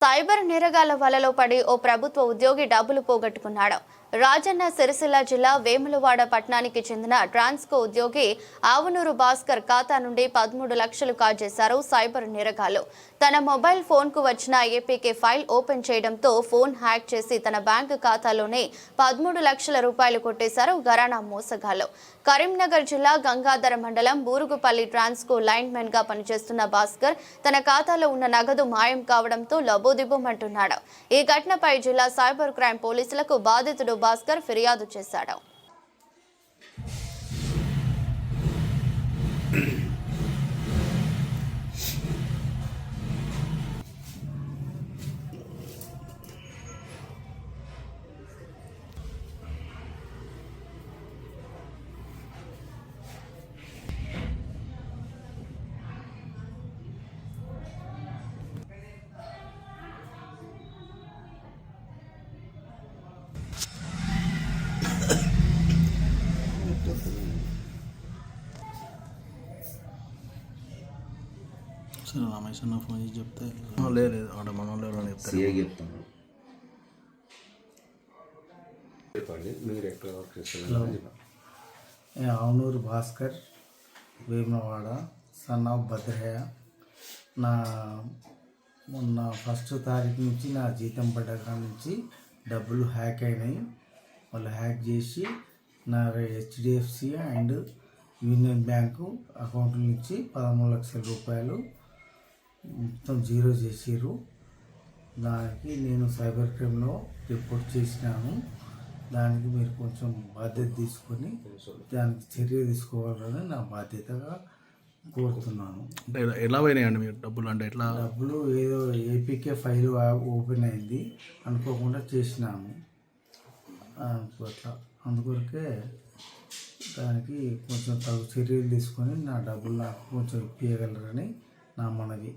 Cyber నేరగాళ్ల వలలో పడి ఓ ప్రభుత్వ ఉద్యోగి డబ్బులు పోగొట్టుకున్నాడు. రాజన్న సిరిసిల్ల జిల్లా వేములవాడ పట్టణానికి చెందిన ట్రాన్స్కో ఉద్యోగి ఆవునూరు భాస్కర్ ఖాతా నుండి 13 లక్షలు కాజేశారు సైబర్ నేరగాళ్లు. తన మొబైల్ ఫోన్కు వచ్చిన ఏపీకే ఫైల్ ఓపెన్ చేయడంతో ఫోన్ హ్యాక్ చేసి తన బ్యాంకు ఖాతాలోనే 13 లక్షల రూపాయలు కొట్టేశారు ఘరానా మోసగాళ్లు. కరీంనగర్ జిల్లా గంగాధర మండలం బూరుగుపల్లి ట్రాన్స్కో లైన్మెన్ గా పనిచేస్తున్న భాస్కర్ తన ఖాతాలో ఉన్న నగదు మాయం కావడంతో లబోదిబోమంటున్నాడు. ఈ ఘటనపై జిల్లా సైబర్ క్రైమ్ పోలీసులకు బాధితుడు భాస్కర్ ఫిర్యాదు చేశాడు. సరే రమేష్ అన్న ఫోన్ చేసి చెప్తే లేదు ఆడ మన వాళ్ళు చెప్తారు. Avunuru Bhaskar, Vemulawada, son of Bhadrayya. మొన్న 1వ తారీఖు నుంచి నా జీతం పడ్డ నుంచి డబ్బులు హ్యాక్ అయినాయి. వాళ్ళు హ్యాక్ చేసి నా HDFC and union bank account నుంచి 13 లక్షల రూపాయలు మొత్తం జీరో చేసారు. దానికి నేను సైబర్ క్రైమ్లో రిపోర్ట్ చేసినాను. దానికి మీరు కొంచెం బాధ్యత తీసుకొని దానికి చర్య తీసుకోవాలని నా బాధ్యతగా కోరుతున్నాను. అంటే ఎలా పోయినాయండి మీరు డబ్బులు? అంటే ఎట్లా? డబ్బులు ఏదో ఏపీకే ఫైల్ ఓపెన్ అయింది అనుకోకుండా చేసినాము. అట్లా అందుకొరకే దానికి కొంచెం తగు చర్యలు తీసుకొని నా డబ్బులు నాకు కొంచెం ఇప్పించగలరని నా మనవి.